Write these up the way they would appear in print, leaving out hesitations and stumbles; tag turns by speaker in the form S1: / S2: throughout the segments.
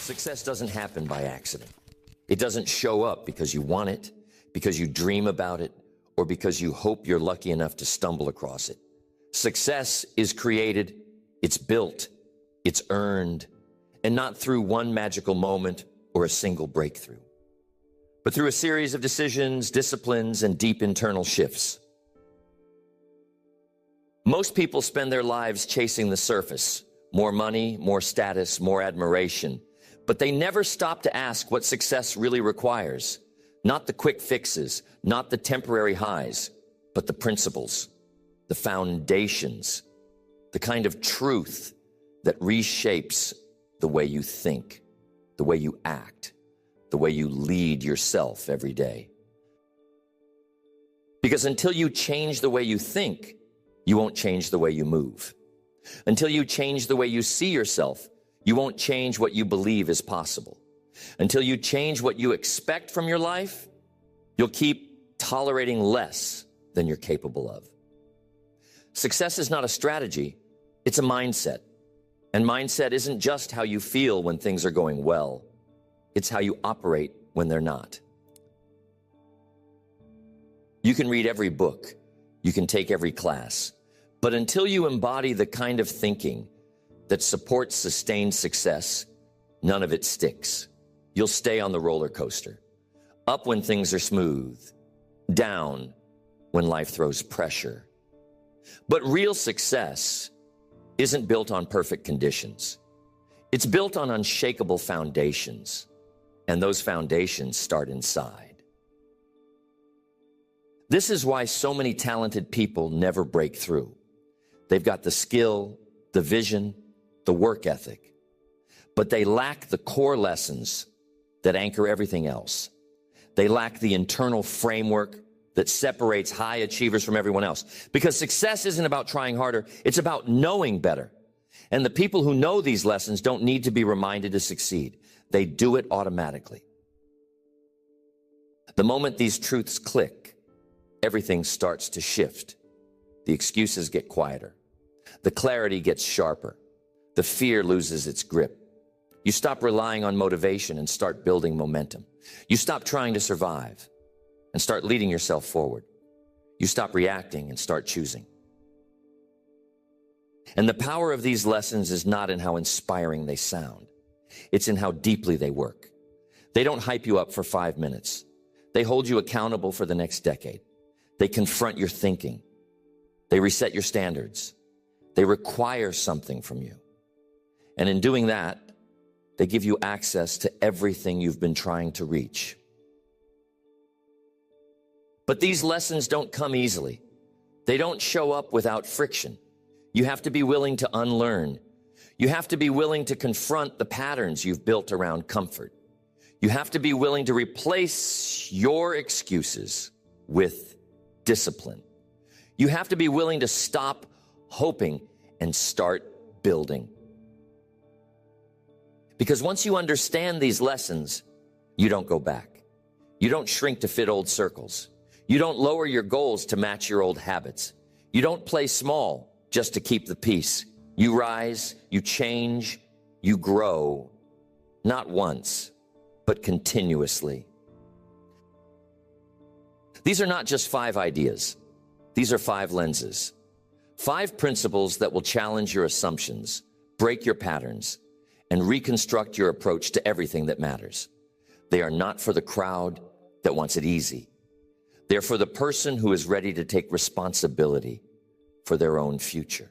S1: Success doesn't happen by accident. It doesn't show up because you want it, because you dream about it, or because you hope you're lucky enough to stumble across it. Success is created, it's built, it's earned, and not through one magical moment or a single breakthrough, but through a series of decisions, disciplines, and deep internal shifts. Most people spend their lives chasing the surface, more money, more status, more admiration, but they never stop to ask what success really requires. Not the quick fixes, not the temporary highs, but the principles, the foundations, the kind of truth that reshapes the way you think, the way you act, the way you lead yourself every day. Because until you change the way you think, you won't change the way you move. Until you change the way you see yourself, you won't change what you believe is possible. Until you change what you expect from your life, you'll keep tolerating less than you're capable of. Success is not a strategy, it's a mindset. And mindset isn't just how you feel when things are going well, it's how you operate when they're not. You can read every book, you can take every class, but until you embody the kind of thinking that supports sustained success, none of it sticks. You'll stay on the roller coaster, up when things are smooth, down when life throws pressure. But real success isn't built on perfect conditions. It's built on unshakable foundations, and those foundations start inside. This is why so many talented people never break through. They've got the skill, the vision, the work ethic, but they lack the core lessons that anchor everything else. They lack the internal framework that separates high achievers from everyone else. Because success isn't about trying harder, it's about knowing better. And the people who know these lessons don't need to be reminded to succeed. They do it automatically. The moment these truths click, everything starts to shift. The excuses get quieter. The clarity gets sharper. The fear loses its grip. You stop relying on motivation and start building momentum. You stop trying to survive and start leading yourself forward. You stop reacting and start choosing. And the power of these lessons is not in how inspiring they sound. It's in how deeply they work. They don't hype you up for 5 minutes. They hold you accountable for the next decade. They confront your thinking. They reset your standards. They require something from you. And in doing that, they give you access to everything you've been trying to reach. But these lessons don't come easily. They don't show up without friction. You have to be willing to unlearn. You have to be willing to confront the patterns you've built around comfort. You have to be willing to replace your excuses with discipline. You have to be willing to stop hoping and start building. Because once you understand these lessons, you don't go back. You don't shrink to fit old circles. You don't lower your goals to match your old habits. You don't play small just to keep the peace. You rise, you change, you grow, not once, but continuously. These are not just 5 ideas. These are 5 lenses. 5 principles that will challenge your assumptions, break your patterns, and reconstruct your approach to everything that matters. They are not for the crowd that wants it easy. They're for the person who is ready to take responsibility for their own future.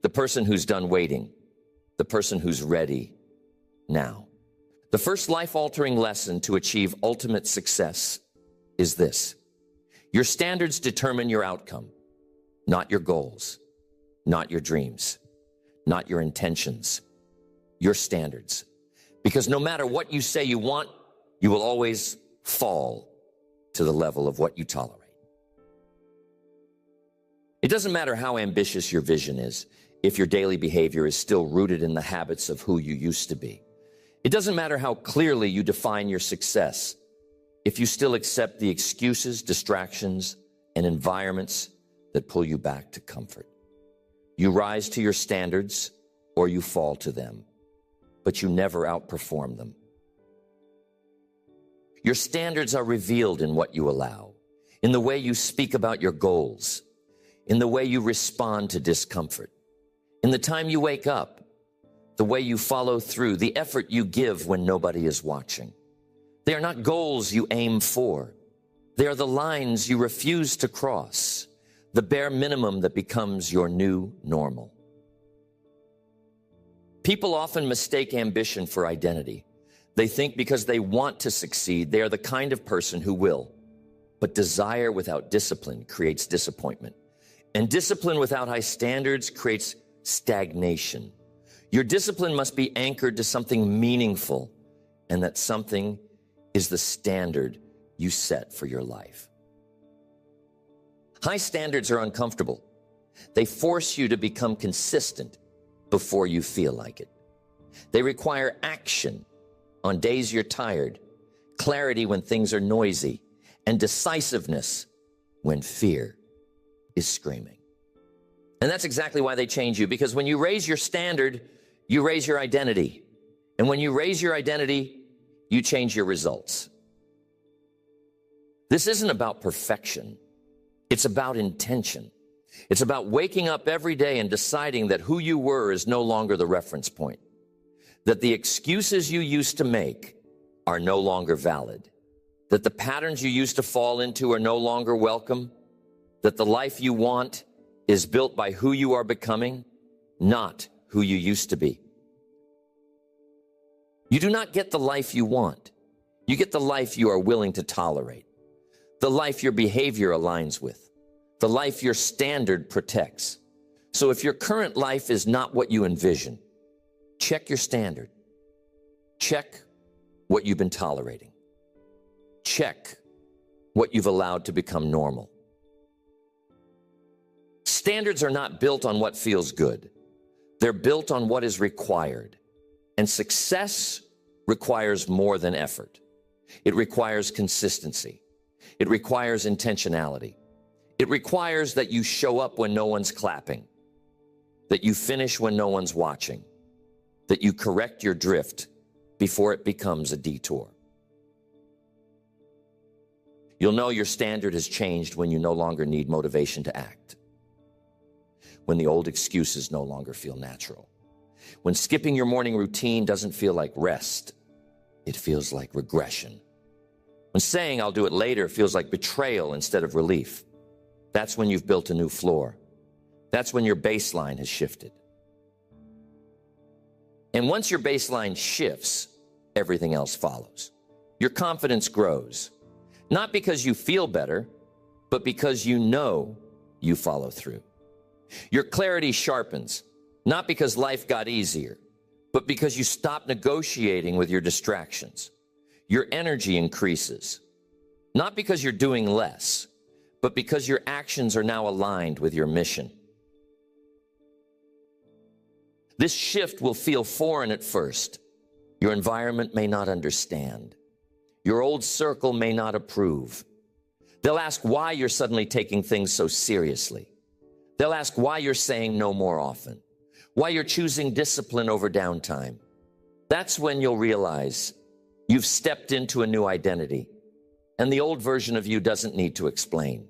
S1: The person who's done waiting. The person who's ready now. The first life-altering lesson to achieve ultimate success is this. Your standards determine your outcome, not your goals, not your dreams, not your intentions. Your standards. Because no matter what you say you want, you will always fall to the level of what you tolerate. It doesn't matter how ambitious your vision is if your daily behavior is still rooted in the habits of who you used to be. It doesn't matter how clearly you define your success if you still accept the excuses, distractions, and environments that pull you back to comfort. You rise to your standards or you fall to them. but you never outperform them. Your standards are revealed in what you allow, in the way you speak about your goals, in the way you respond to discomfort, in the time you wake up, the way you follow through, the effort you give when nobody is watching. They are not goals you aim for. They are the lines you refuse to cross, the bare minimum that becomes your new normal. People often mistake ambition for identity. They think because they want to succeed, they are the kind of person who will. But desire without discipline creates disappointment. And discipline without high standards creates stagnation. Your discipline must be anchored to something meaningful, and that something is the standard you set for your life. High standards are uncomfortable. They force you to become consistent before you feel like it. They require action on days you're tired, clarity when things are noisy, and decisiveness when fear is screaming. And that's exactly why they change you, because when you raise your standard, you raise your identity. And when you raise your identity, you change your results. This isn't about perfection. It's about intention. It's about waking up every day and deciding that who you were is no longer the reference point, that the excuses you used to make are no longer valid, that the patterns you used to fall into are no longer welcome, that the life you want is built by who you are becoming, not who you used to be. You do not get the life you want. You get the life you are willing to tolerate, the life your behavior aligns with, the life your standard protects. So if your current life is not what you envision, check your standard. Check what you've been tolerating. Check what you've allowed to become normal. Standards are not built on what feels good. They're built on what is required. And success requires more than effort. It requires consistency. It requires intentionality. It requires that you show up when no one's clapping, that you finish when no one's watching, that you correct your drift before it becomes a detour. You'll know your standard has changed when you no longer need motivation to act, when the old excuses no longer feel natural, when skipping your morning routine doesn't feel like rest, it feels like regression, when saying I'll do it later feels like betrayal instead of relief. That's when you've built a new floor. That's when your baseline has shifted. And once your baseline shifts, everything else follows. Your confidence grows, not because you feel better, but because you know you follow through. Your clarity sharpens, not because life got easier, but because you stop negotiating with your distractions. Your energy increases, not because you're doing less, but because your actions are now aligned with your mission. This shift will feel foreign at first. Your environment may not understand. Your old circle may not approve. They'll ask why you're suddenly taking things so seriously. They'll ask why you're saying no more often, why you're choosing discipline over downtime. That's when you'll realize you've stepped into a new identity, and the old version of you doesn't need to explain.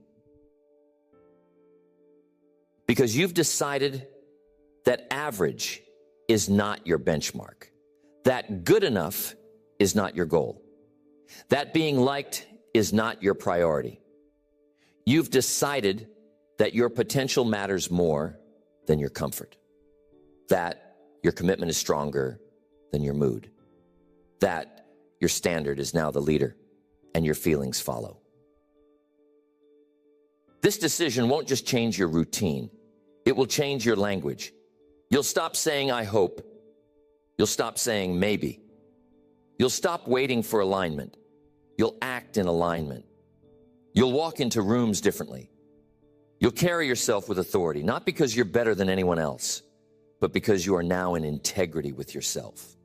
S1: Because you've decided that average is not your benchmark, that good enough is not your goal, that being liked is not your priority. You've decided that your potential matters more than your comfort, that your commitment is stronger than your mood, that your standard is now the leader and your feelings follow. This decision won't just change your routine. It will change your language. You'll stop saying, I hope. You'll stop saying, maybe. You'll stop waiting for alignment. You'll act in alignment. You'll walk into rooms differently. You'll carry yourself with authority, not because you're better than anyone else, but because you are now in integrity with yourself.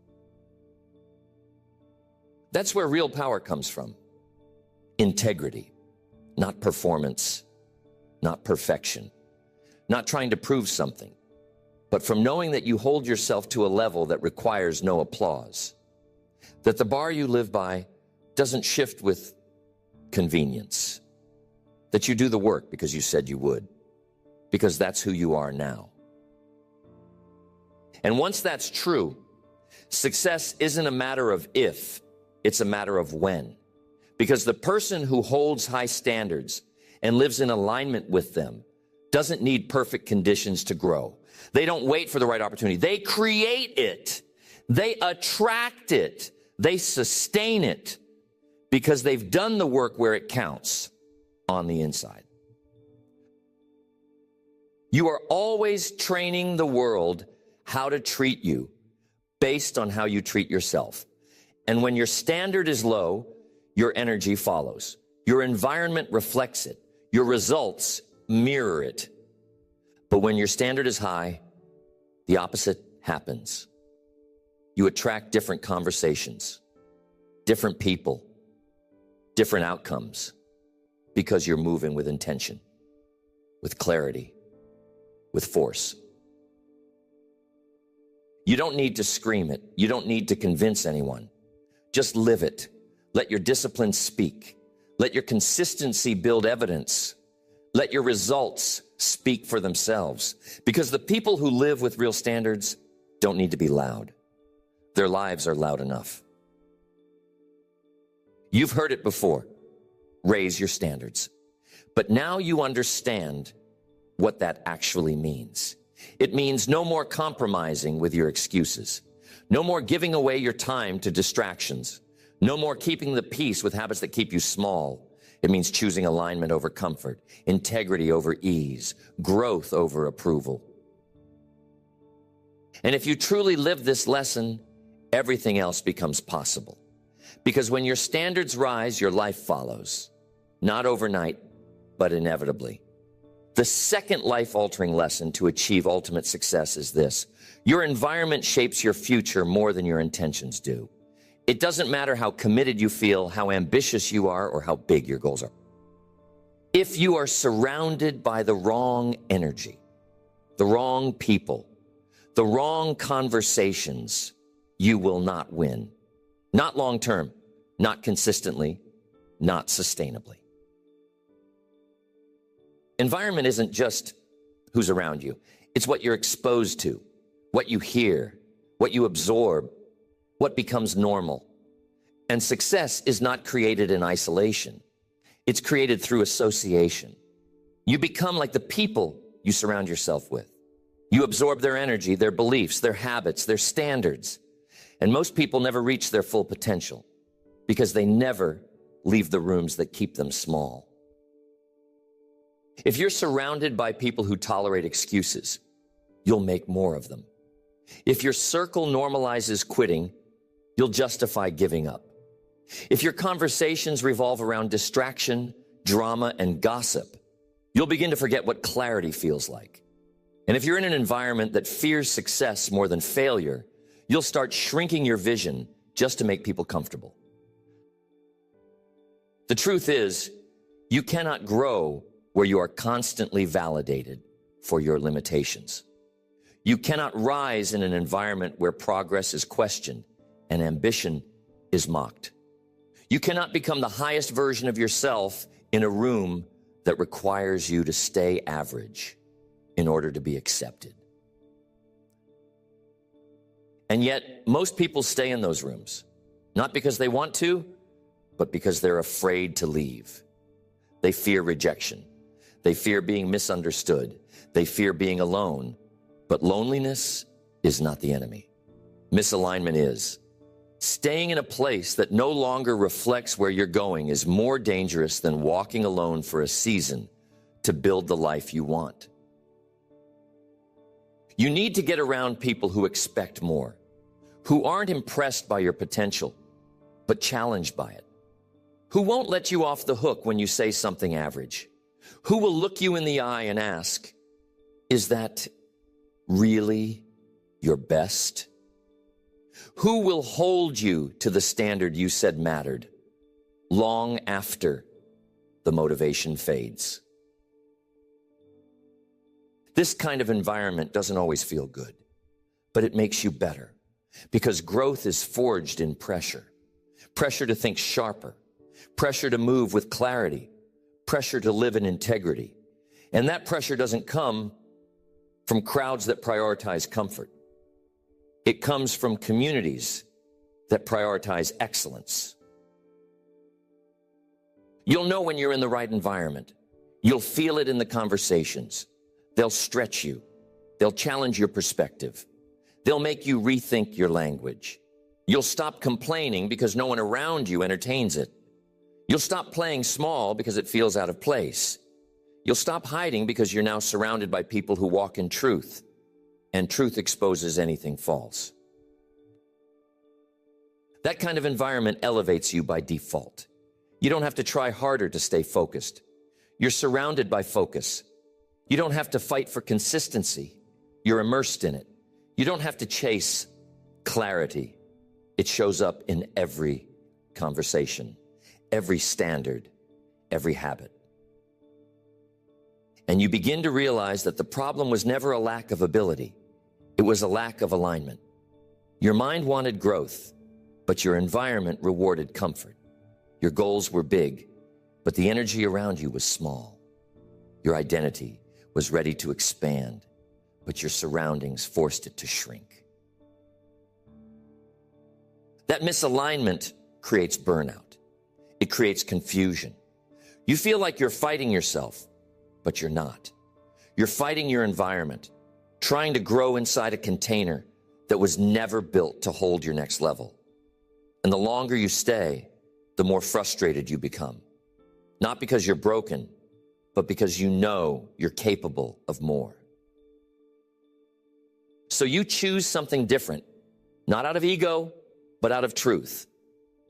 S1: That's where real power comes from. Integrity, not performance, not perfection, not trying to prove something, but from knowing that you hold yourself to a level that requires no applause, that the bar you live by doesn't shift with convenience, that you do the work because you said you would, because that's who you are now. And once that's true, success isn't a matter of if, it's a matter of when. Because the person who holds high standards and lives in alignment with them doesn't need perfect conditions to grow. They don't wait for the right opportunity. They create it. They attract it. They sustain it because they've done the work where it counts on the inside. You are always training the world how to treat you based on how you treat yourself. And when your standard is low, your energy follows. Your environment reflects it. Your results mirror it. But when your standard is high, the opposite happens. You attract different conversations, different people, different outcomes, because you're moving with intention, with clarity, with force. You don't need to scream it. You don't need to convince anyone. Just live it. Let your discipline speak. Let your consistency build evidence. Let your results speak for themselves. Because the people who live with real standards don't need to be loud. Their lives are loud enough. You've heard it before. Raise your standards. But now you understand what that actually means. It means no more compromising with your excuses. No more giving away your time to distractions. No more keeping the peace with habits that keep you small. It means choosing alignment over comfort, integrity over ease, growth over approval. And if you truly live this lesson, everything else becomes possible. Because when your standards rise, your life follows. Not overnight, but inevitably. The second life-altering lesson to achieve ultimate success is this. Your environment shapes your future more than your intentions do. It doesn't matter how committed you feel, how ambitious you are, or how big your goals are. If you are surrounded by the wrong energy, the wrong people, the wrong conversations, you will not win. Not long-term, not consistently, not sustainably. Environment isn't just who's around you. It's what you're exposed to, what you hear, what you absorb, what becomes normal. And success is not created in isolation. It's created through association. You become like the people you surround yourself with. You absorb their energy, their beliefs, their habits, their standards. And most people never reach their full potential because they never leave the rooms that keep them small. If you're surrounded by people who tolerate excuses, you'll make more of them. If your circle normalizes quitting, you'll justify giving up. If your conversations revolve around distraction, drama, and gossip, you'll begin to forget what clarity feels like. And if you're in an environment that fears success more than failure, you'll start shrinking your vision just to make people comfortable. The truth is, you cannot grow where you are constantly validated for your limitations. You cannot rise in an environment where progress is questioned and ambition is mocked. You cannot become the highest version of yourself in a room that requires you to stay average in order to be accepted. And yet, most people stay in those rooms, not because they want to, but because they're afraid to leave. They fear rejection. They fear being misunderstood. They fear being alone. But loneliness is not the enemy. Misalignment is. Staying in a place that no longer reflects where you're going is more dangerous than walking alone for a season to build the life you want. You need to get around people who expect more, who aren't impressed by your potential, but challenged by it, who won't let you off the hook when you say something average, who will look you in the eye and ask, is that really your best? Who will hold you to the standard you said mattered long after the motivation fades? This kind of environment doesn't always feel good, but it makes you better because growth is forged in pressure. Pressure to think sharper, pressure to move with clarity, pressure to live in integrity. And that pressure doesn't come from crowds that prioritize comfort. It comes from communities that prioritize excellence. You'll know when you're in the right environment. You'll feel it in the conversations. They'll stretch you. They'll challenge your perspective. They'll make you rethink your language. You'll stop complaining because no one around you entertains it. You'll stop playing small because it feels out of place. You'll stop hiding because you're now surrounded by people who walk in truth, and truth exposes anything false. That kind of environment elevates you by default. You don't have to try harder to stay focused. You're surrounded by focus. You don't have to fight for consistency. You're immersed in it. You don't have to chase clarity. It shows up in every conversation, every standard, every habit. And you begin to realize that the problem was never a lack of ability. It was a lack of alignment. Your mind wanted growth, but your environment rewarded comfort. Your goals were big, but the energy around you was small. Your identity was ready to expand, but your surroundings forced it to shrink. That misalignment creates burnout. It creates confusion. You feel like you're fighting yourself, but you're not. You're fighting your environment, trying to grow inside a container that was never built to hold your next level. And the longer you stay, the more frustrated you become. Not because you're broken, but because you know you're capable of more. So you choose something different, not out of ego, but out of truth.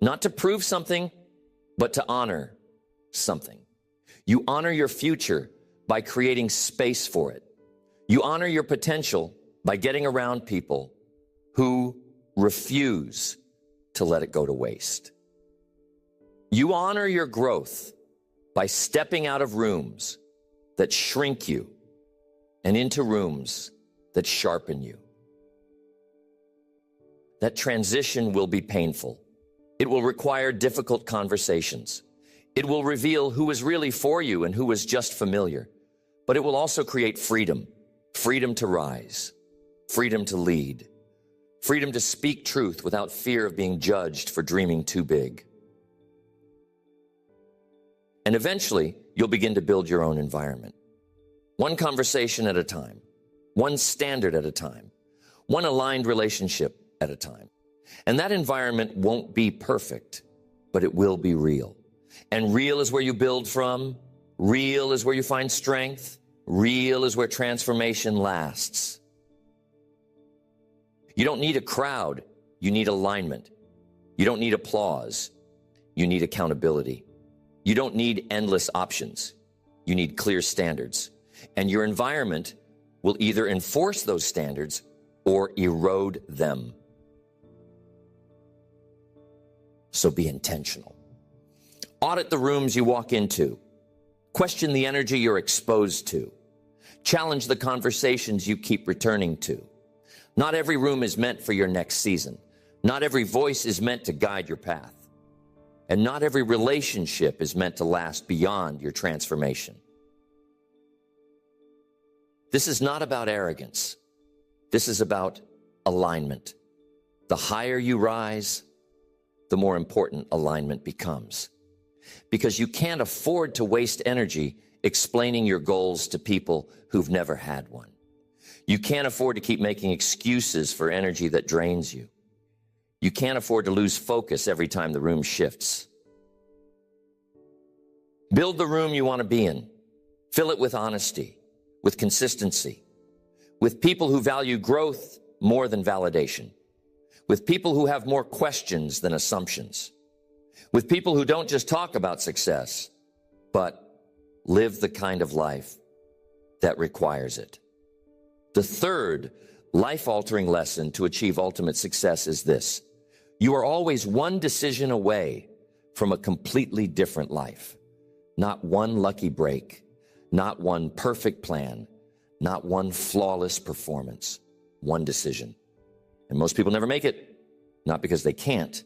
S1: Not to prove something, but to honor something. You honor your future by creating space for it. You honor your potential by getting around people who refuse to let it go to waste. You honor your growth by stepping out of rooms that shrink you and into rooms that sharpen you. That transition will be painful. It will require difficult conversations. It will reveal who is really for you and who is just familiar. But it will also create freedom. Freedom to rise. Freedom to lead. Freedom to speak truth without fear of being judged for dreaming too big. And eventually, you'll begin to build your own environment. One conversation at a time. One standard at a time. One aligned relationship at a time. And that environment won't be perfect, but it will be real. And real is where you build from. Real is where you find strength. Real is where transformation lasts. You don't need a crowd. You need alignment. You don't need applause. You need accountability. You don't need endless options. You need clear standards. And your environment will either enforce those standards or erode them. So be intentional. Audit the rooms you walk into. Question the energy you're exposed to. Challenge the conversations you keep returning to. Not every room is meant for your next season. Not every voice is meant to guide your path. And not every relationship is meant to last beyond your transformation. This is not about arrogance. This is about alignment. The higher you rise, the more important alignment becomes. Because you can't afford to waste energy explaining your goals to people who've never had one. You can't afford to keep making excuses for energy that drains you. You can't afford to lose focus every time the room shifts. Build the room you want to be in. Fill it with honesty, with consistency, with people who value growth more than validation, with people who have more questions than assumptions, with people who don't just talk about success, but live the kind of life that requires it. The third life-altering lesson to achieve ultimate success is this: you are always one decision away from a completely different life. Not one lucky break, not one perfect plan, Not one flawless performance, one decision. And most people never make it, not because they can't,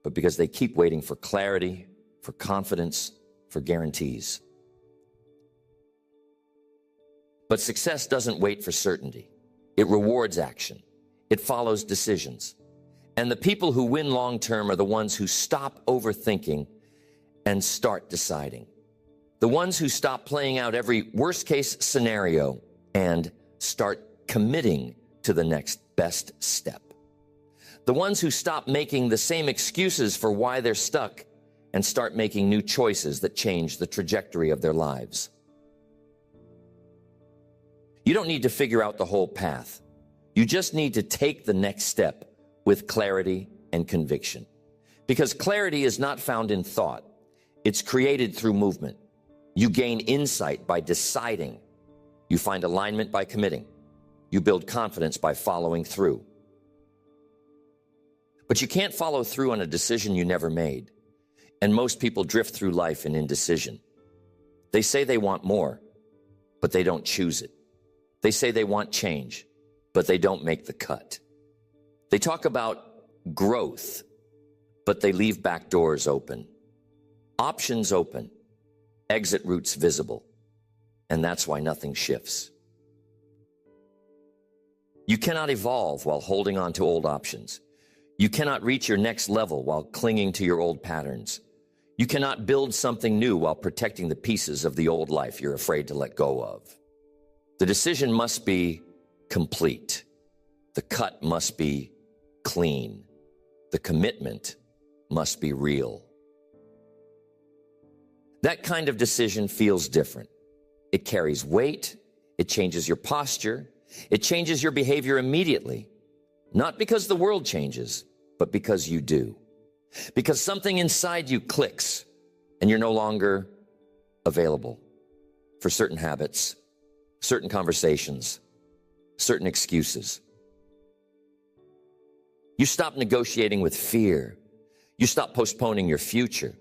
S1: but because they keep waiting for clarity, for confidence, for guarantees. But success doesn't wait for certainty. It rewards action. It follows decisions. And the people who win long-term are the ones who stop overthinking and start deciding. The ones who stop playing out every worst-case scenario and start committing to the next best step. The ones who stop making the same excuses for why they're stuck and start making new choices that change the trajectory of their lives. You don't need to figure out the whole path. You just need to take the next step with clarity and conviction. Because clarity is not found in thought. It's created through movement. You gain insight by deciding. You find alignment by committing. You build confidence by following through. But you can't follow through on a decision you never made. And most people drift through life in indecision. They say they want more, but they don't choose it. They say they want change, but they don't make the cut. They talk about growth, but they leave back doors open. Options open, exit routes visible, and that's why nothing shifts. You cannot evolve while holding on to old options. You cannot reach your next level while clinging to your old patterns. You cannot build something new while protecting the pieces of the old life you're afraid to let go of. The decision must be complete. The cut must be clean. The commitment must be real. That kind of decision feels different. It carries weight. It changes your posture. It changes your behavior immediately. Not because the world changes, but because you do. Because something inside you clicks and you're no longer available for certain habits, certain conversations, certain excuses. You stop negotiating with fear. You stop postponing your future.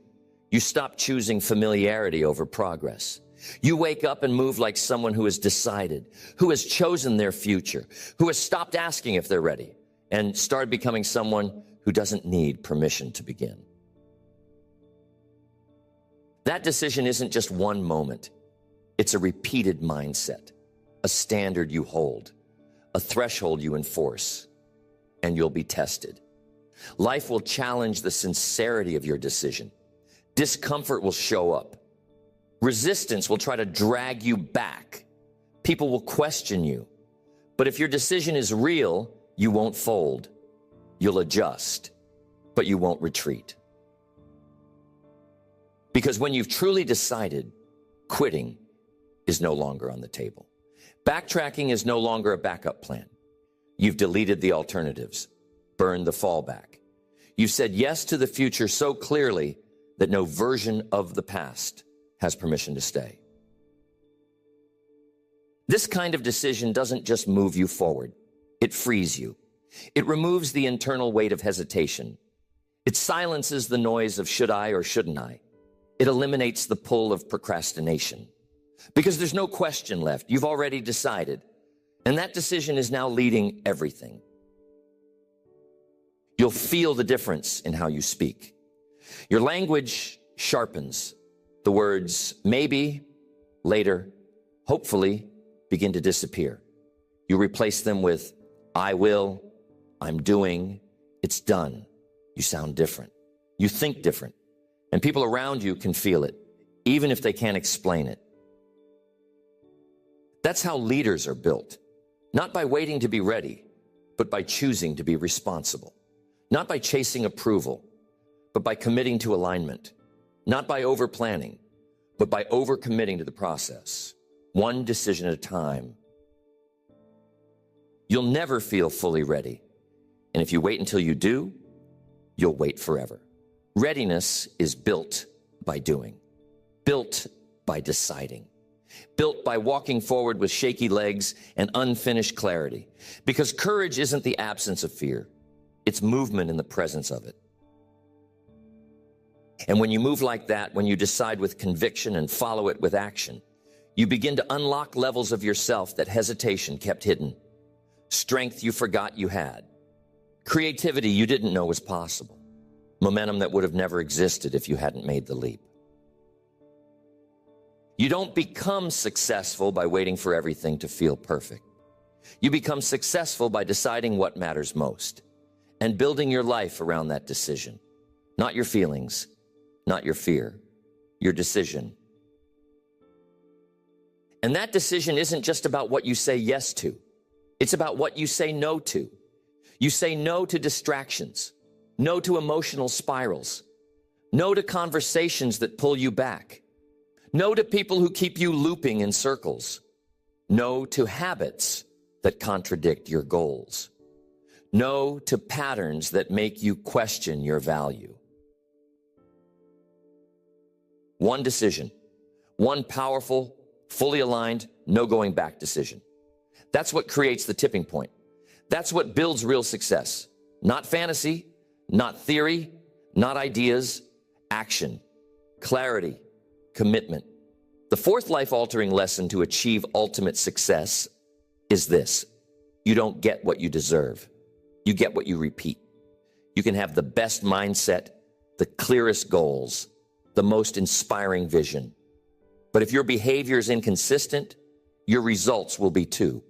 S1: You stop choosing familiarity over progress. You wake up and move like someone who has decided, who has chosen their future, who has stopped asking if they're ready, and started becoming someone who doesn't need permission to begin. That decision isn't just one moment. It's a repeated mindset, a standard you hold, a threshold you enforce, and you'll be tested. Life will challenge the sincerity of your decision. Discomfort will show up. Resistance will try to drag you back. People will question you. But if your decision is real, you won't fold. You'll adjust, but you won't retreat. Because when you've truly decided, quitting is no longer on the table. Backtracking is no longer a backup plan. You've deleted the alternatives, burned the fallback. You've said yes to the future so clearly that no version of the past has permission to stay. This kind of decision doesn't just move you forward. It frees you. It removes the internal weight of hesitation. It silences the noise of should I or shouldn't I. It eliminates the pull of procrastination. Because there's no question left. You've already decided. And that decision is now leading everything. You'll feel the difference in how you speak. Your language sharpens. The words maybe, later, hopefully begin to disappear. You replace them with I will, I'm doing, it's done. You sound different. You think different. And people around you can feel it, even if they can't explain it. That's how leaders are built. Not by waiting to be ready, but by choosing to be responsible. Not by chasing approval, but by committing to alignment. Not by over-planning, but by over-committing to the process. One decision at a time. You'll never feel fully ready. And if you wait until you do, you'll wait forever. Readiness is built by doing. Built by deciding. Built by walking forward with shaky legs and unfinished clarity. Because courage isn't the absence of fear. It's movement in the presence of it. And when you move like that, when you decide with conviction and follow it with action, You begin to unlock levels of yourself that hesitation kept hidden, strength you forgot you had, creativity you didn't know was possible, momentum that would have never existed if you hadn't made the leap. You don't become successful by waiting for everything to feel perfect. You become successful by deciding what matters most and building your life around that decision. Not your feelings, not your fear, your decision. And that decision isn't just about what you say yes to. It's about what you say no to. You say no to distractions, no to emotional spirals, no to conversations that pull you back, no to people who keep you looping in circles, no to habits that contradict your goals, no to patterns that make you question your value. One decision, one powerful, fully aligned, no going back decision. That's what creates the tipping point. That's what builds real success. Not fantasy, not theory, not ideas, action, clarity, commitment. The fourth life-altering lesson to achieve ultimate success is this: you don't get what you deserve. You get what you repeat. You can have the best mindset, the clearest goals, the most inspiring vision. But if your behavior is inconsistent, your results will be too.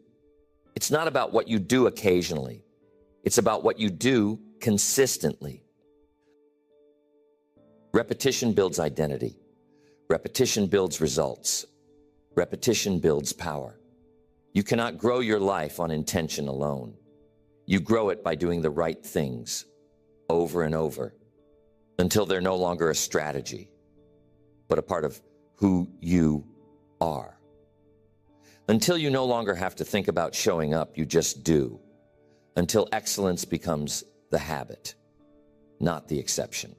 S1: It's not about what you do occasionally. It's about what you do consistently. Repetition builds identity. Repetition builds results. Repetition builds power. You cannot grow your life on intention alone. You grow it by doing the right things over and over until they're no longer a strategy, but a part of who you are. Until you no longer have to think about showing up, you just do. Until excellence becomes the habit, not the exception.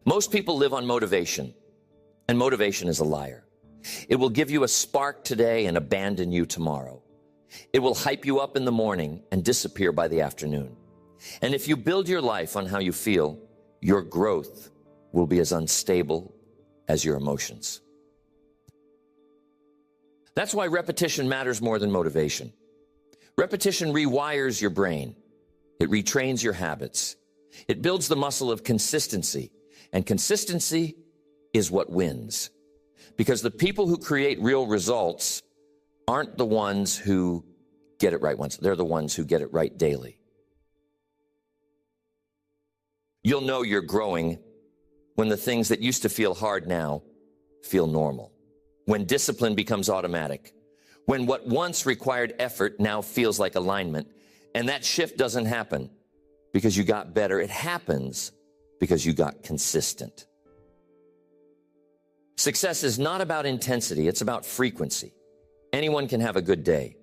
S1: Most people live on motivation, and motivation is a liar. It will give you a spark today and abandon you tomorrow. It will hype you up in the morning and disappear by the afternoon. And if you build your life on how you feel, your growth will be as unstable as your emotions. That's why repetition matters more than motivation. Repetition rewires your brain. It retrains your habits. It builds the muscle of consistency. And consistency is what wins. Because the people who create real results aren't the ones who get it right once. They're the ones who get it right daily. You'll know you're growing when the things that used to feel hard now feel normal. When discipline becomes automatic. When what once required effort now feels like alignment. And that shift doesn't happen because you got better. It happens because you got consistent. Success is not about intensity, it's about frequency. Anyone can have a good day,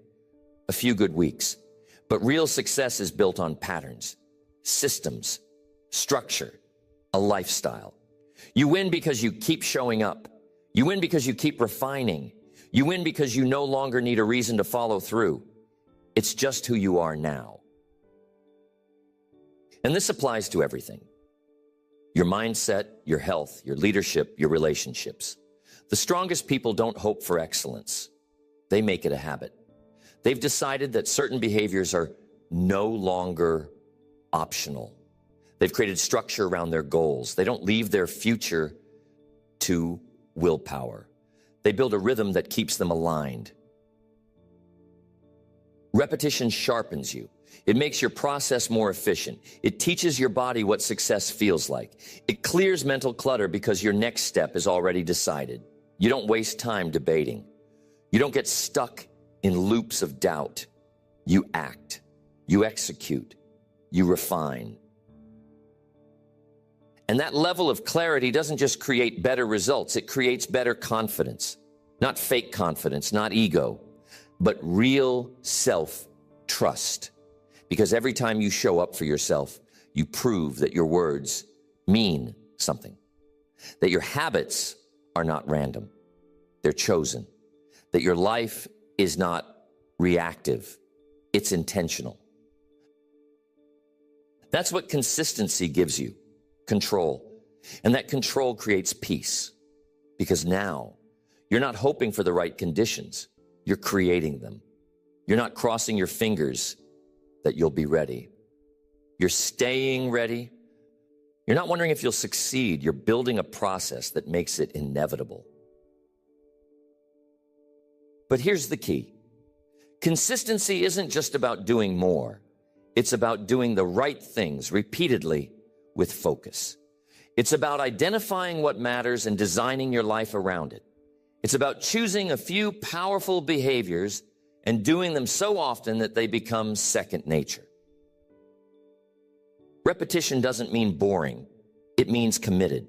S1: a few good weeks, but real success is built on patterns, systems, structure, a lifestyle. You win because you keep showing up. You win because you keep refining. You win because you no longer need a reason to follow through. It's just who you are now. And this applies to everything. Your mindset, your health, your leadership, your relationships. The strongest people don't hope for excellence. They make it a habit. They've decided that certain behaviors are no longer optional. They've created structure around their goals. They don't leave their future to willpower. They build a rhythm that keeps them aligned. Repetition sharpens you. It makes your process more efficient. It teaches your body what success feels like. It clears mental clutter because your next step is already decided. You don't waste time debating. You don't get stuck in loops of doubt. You act. You execute. You refine. And that level of clarity doesn't just create better results. It creates better confidence. Not fake confidence, not ego, but real self-trust. Because every time you show up for yourself, you prove that your words mean something. That your habits are not random. They're chosen. That your life is not reactive. It's intentional. That's what consistency gives you. Control. And that control creates peace. Because now You're not hoping for the right conditions. You're creating them. You're not crossing your fingers that you'll be ready. You're staying ready. You're not wondering if you'll succeed. You're building a process that makes it inevitable. But here's the key. Consistency isn't just about doing more. It's about doing the right things repeatedly with focus. It's about identifying what matters and designing your life around it. It's about choosing a few powerful behaviors and doing them so often that they become second nature. Repetition doesn't mean boring. It means committed.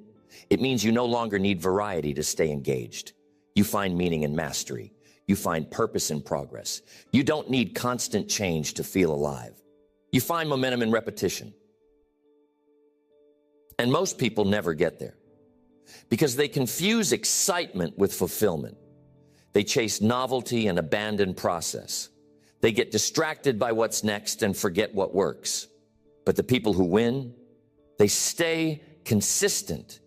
S1: It means you no longer need variety to stay engaged. You find meaning in mastery. You find purpose in progress. You don't need constant change to feel alive. You find momentum in repetition. And most people never get there because they confuse excitement with fulfillment. They chase novelty and abandon process. They get distracted by what's next and forget what works. But the people who win, they stay consistent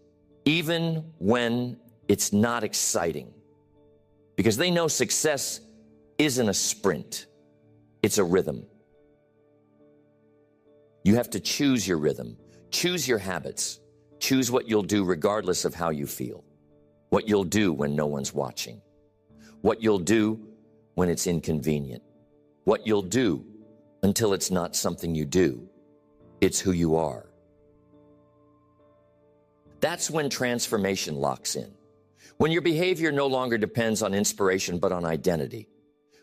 S1: even when it's not exciting. Because they know success isn't a sprint, it's a rhythm. You have to choose your rhythm, choose your habits, choose what you'll do regardless of how you feel, what you'll do when no one's watching, what you'll do when it's inconvenient, what you'll do until it's not something you do, it's who you are. That's when transformation locks in. When your behavior no longer depends on inspiration, but on identity.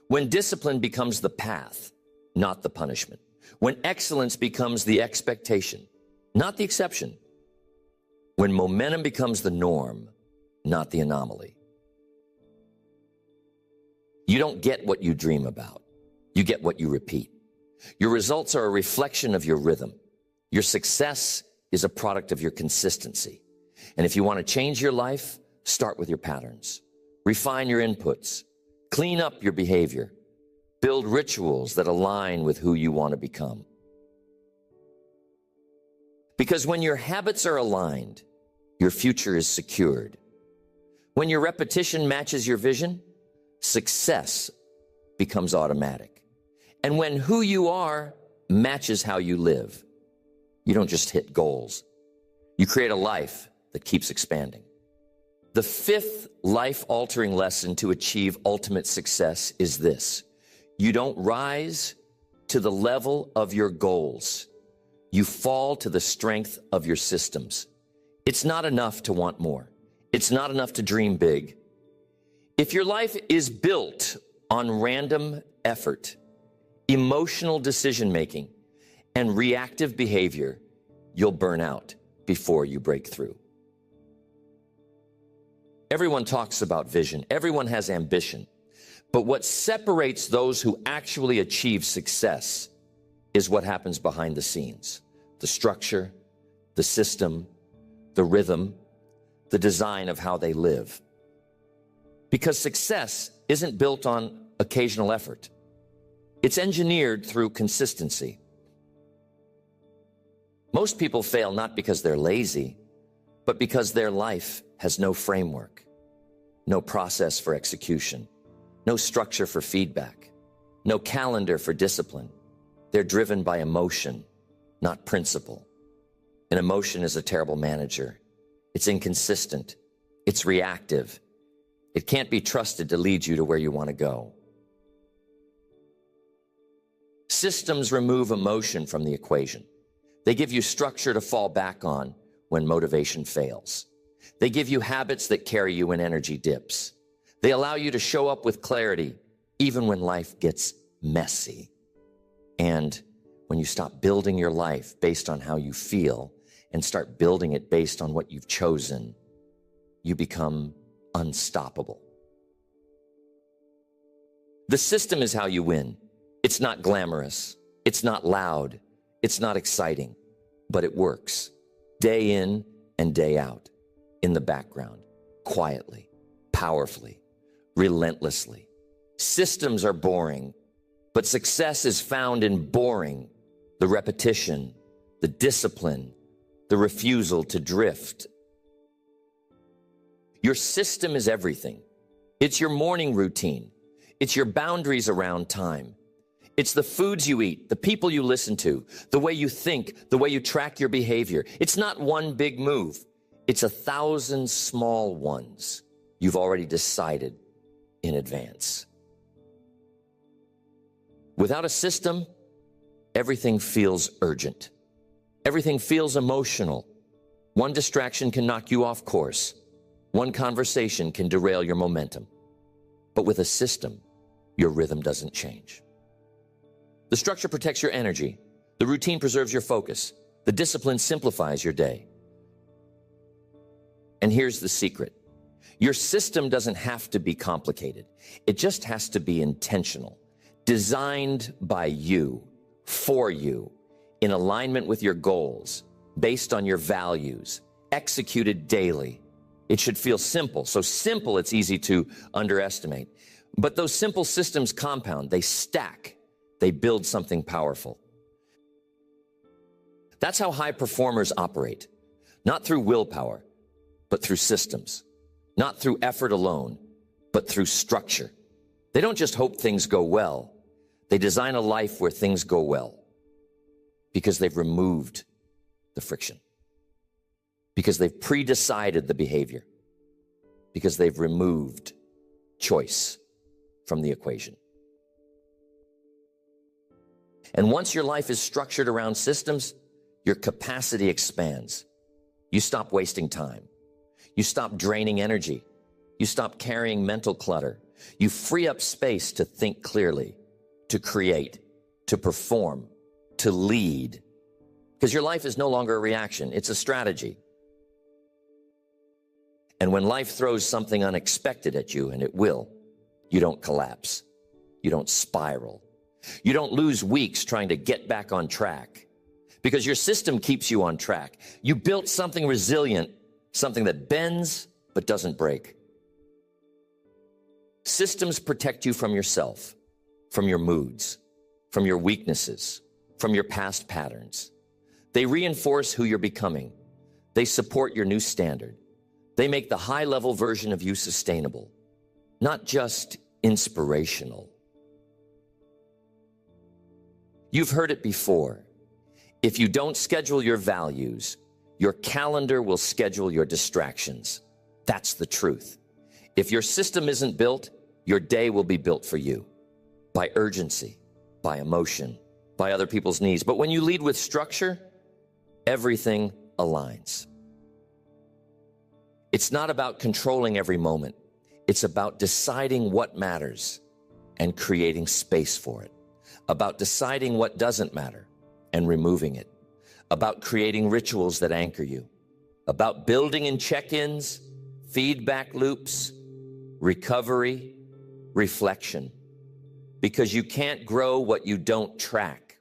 S1: When discipline becomes the path, not the punishment. When excellence becomes the expectation, not the exception. When momentum becomes the norm, not the anomaly. You don't get what you dream about. You get what you repeat. Your results are a reflection of your rhythm. Your success is a product of your consistency. And if you want to change your life, start with your patterns. Refine your inputs. Clean up your behavior. Build rituals that align with who you want to become. Because when your habits are aligned, your future is secured. When your repetition matches your vision, success becomes automatic. And when who you are matches how you live, you don't just hit goals. You create a life that keeps expanding. The fifth life-altering lesson to achieve ultimate success is this. You don't rise to the level of your goals. You fall to the strength of your systems. It's not enough to want more. It's not enough to dream big. If your life is built on random effort, emotional decision-making, and reactive behavior, you'll burn out before you break through. Everyone talks about vision. Everyone has ambition. But what separates those who actually achieve success is what happens behind the scenes. The structure, the system, the rhythm, the design of how they live. Because success isn't built on occasional effort. It's engineered through consistency. Most people fail not because they're lazy, but because their life has no framework, no process for execution, no structure for feedback, no calendar for discipline. They're driven by emotion, not principle. And emotion is a terrible manager. It's inconsistent. It's reactive. It can't be trusted to lead you to where you want to go. Systems remove emotion from the equation. They give you structure to fall back on when motivation fails. They give you habits that carry you when energy dips. They allow you to show up with clarity even when life gets messy. And when you stop building your life based on how you feel and start building it based on what you've chosen, you become unstoppable. The system is how you win. It's not glamorous. It's not loud. It's not exciting, but it works day in and day out, in the background, quietly, powerfully, relentlessly. Systems are boring, but success is found in boring, the repetition, the discipline, the refusal to drift. Your system is everything. It's your morning routine. It's your boundaries around time. It's the foods you eat, the people you listen to, the way you think, the way you track your behavior. It's not one big move. It's 1,000 small ones you've already decided in advance. Without a system, everything feels urgent. Everything feels emotional. One distraction can knock you off course. One conversation can derail your momentum. But with a system, your rhythm doesn't change. The structure protects your energy. The routine preserves your focus. The discipline simplifies your day. And here's the secret. Your system doesn't have to be complicated. It just has to be intentional, designed by you, for you, in alignment with your goals, based on your values, executed daily. It should feel simple. So simple, it's easy to underestimate. But those simple systems compound, they stack, they build something powerful. That's how high performers operate, not through willpower, but through systems, not through effort alone, but through structure. They don't just hope things go well. They design a life where things go well because they've removed the friction, because they've pre-decided the behavior, because they've removed choice from the equation. And once your life is structured around systems, your capacity expands. You stop wasting time. You stop draining energy. You stop carrying mental clutter. You free up space to think clearly, to create, to perform, to lead. Because your life is no longer a reaction, it's a strategy. And when life throws something unexpected at you, and it will, you don't collapse. You don't spiral. You don't lose weeks trying to get back on track. Because your system keeps you on track. You built something resilient, something that bends but doesn't break. Systems protect you from yourself, from your moods, from your weaknesses, from your past patterns. They reinforce who you're becoming. They support your new standard. They make the high-level version of you sustainable, not just inspirational. You've heard it before. If you don't schedule your values, your calendar will schedule your distractions. That's the truth. If your system isn't built, your day will be built for you by urgency, by emotion, by other people's needs. But when you lead with structure, everything aligns. It's not about controlling every moment. It's about deciding what matters and creating space for it. About deciding what doesn't matter and removing it. About creating rituals that anchor you. About building in check-ins, feedback loops, recovery, reflection. Because you can't grow what you don't track.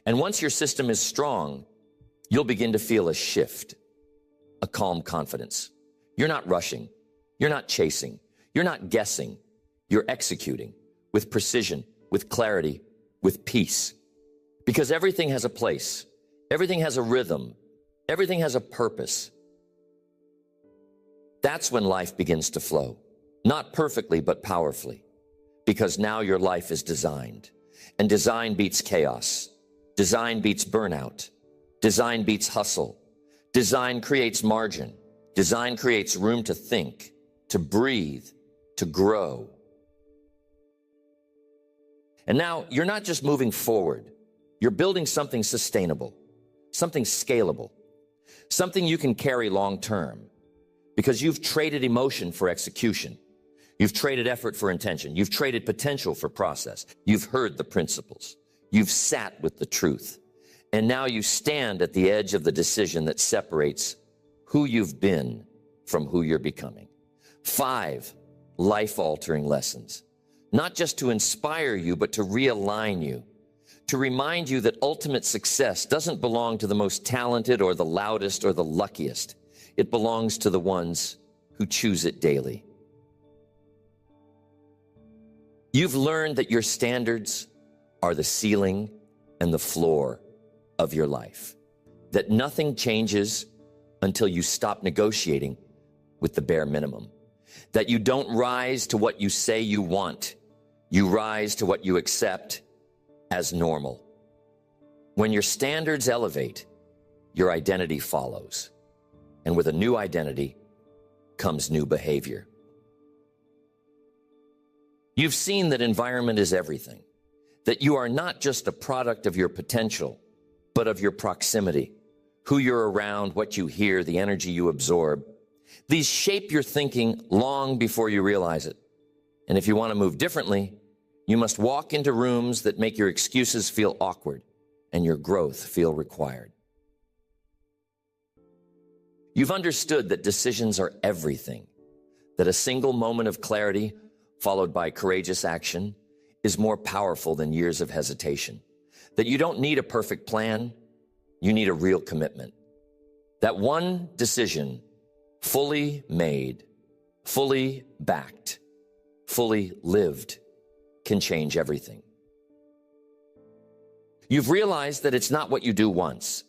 S1: And once your system is strong, you'll begin to feel a shift, a calm confidence. You're not rushing. You're not chasing. You're not guessing. You're executing with precision, with clarity, with peace. Because everything has a place. Everything has a rhythm. Everything has a purpose. That's when life begins to flow. Not perfectly, but powerfully. Because now your life is designed. And design beats chaos. Design beats burnout. Design beats hustle. Design creates margin. Design creates room to think, to breathe, to grow. And now you're not just moving forward. You're building something sustainable, something scalable, something you can carry long term because you've traded emotion for execution. You've traded effort for intention. You've traded potential for process. You've heard the principles. You've sat with the truth. And now you stand at the edge of the decision that separates who you've been from who you're becoming. 5 life-altering lessons, not just to inspire you, but to realign you, to remind you that ultimate success doesn't belong to the most talented or the loudest or the luckiest. It belongs to the ones who choose it daily. You've learned that your standards are the ceiling and the floor of your life, that nothing changes until you stop negotiating with the bare minimum. That you don't rise to what you say you want. You rise to what you accept as normal. When your standards elevate, your identity follows. And with a new identity comes new behavior. You've seen that environment is everything. That you are not just a product of your potential, but of your proximity. Who you're around, what you hear, the energy you absorb. These shape your thinking long before you realize it. And if you want to move differently, you must walk into rooms that make your excuses feel awkward and your growth feel required. You've understood that decisions are everything, that a single moment of clarity followed by courageous action is more powerful than years of hesitation, that you don't need a perfect plan, you need a real commitment. That one decision, fully made, fully backed, fully lived, can change everything. You've realized that it's not what you do once,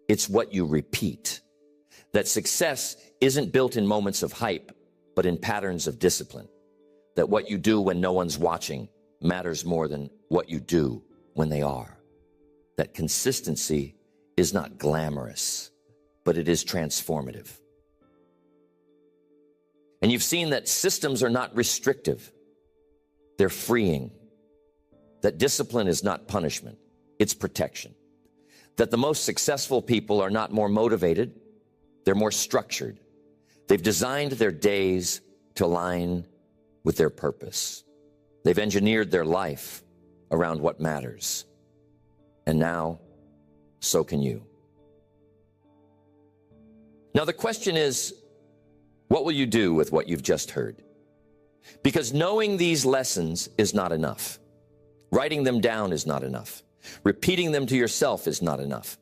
S1: it's what you repeat. That success isn't built in moments of hype, but in patterns of discipline. That what you do when no one's watching matters more than what you do when they are. That consistency is not glamorous, but it is transformative. And you've seen that systems are not restrictive. They're freeing. That discipline is not punishment, it's protection. That the most successful people are not more motivated, they're more structured. They've designed their days to align with their purpose. They've engineered their life around what matters. And now, so can you. Now the question is, what will you do with what you've just heard? Because knowing these lessons is not enough. Writing them down is not enough. Repeating them to yourself is not enough.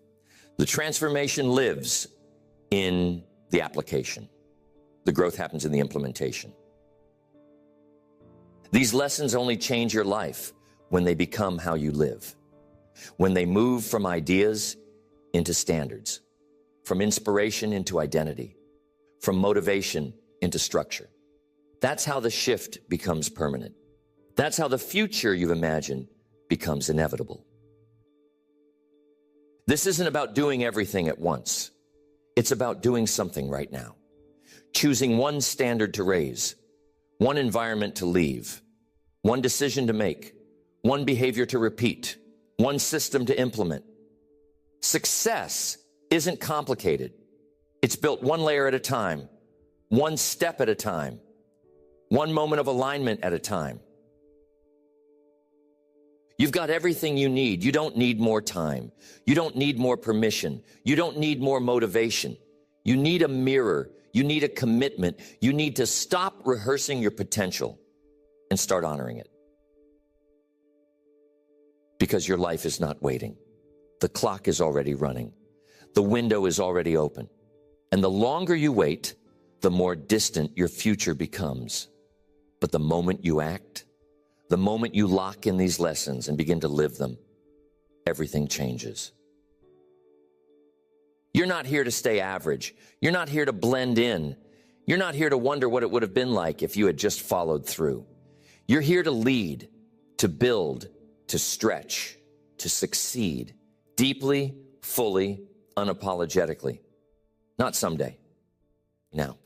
S1: The transformation lives in the application. The growth happens in the implementation. These lessons only change your life when they become how you live. When they move from ideas into standards, from inspiration into identity, from motivation into structure. That's how the shift becomes permanent. That's how the future you've imagined becomes inevitable. This isn't about doing everything at once. It's about doing something right now. Choosing one standard to raise, one environment to leave, one decision to make, one behavior to repeat, one system to implement. Success isn't complicated. It's built one layer at a time, one step at a time, one moment of alignment at a time. You've got everything you need. You don't need more time. You don't need more permission. You don't need more motivation. You need a mirror. You need a commitment. You need to stop rehearsing your potential and start honoring it. Because your life is not waiting. The clock is already running. The window is already open. And the longer you wait, the more distant your future becomes. But the moment you act, the moment you lock in these lessons and begin to live them, everything changes. You're not here to stay average. You're not here to blend in. You're not here to wonder what it would have been like if you had just followed through. You're here to lead, to build, to stretch, to succeed, deeply, fully, unapologetically. Not someday. Now.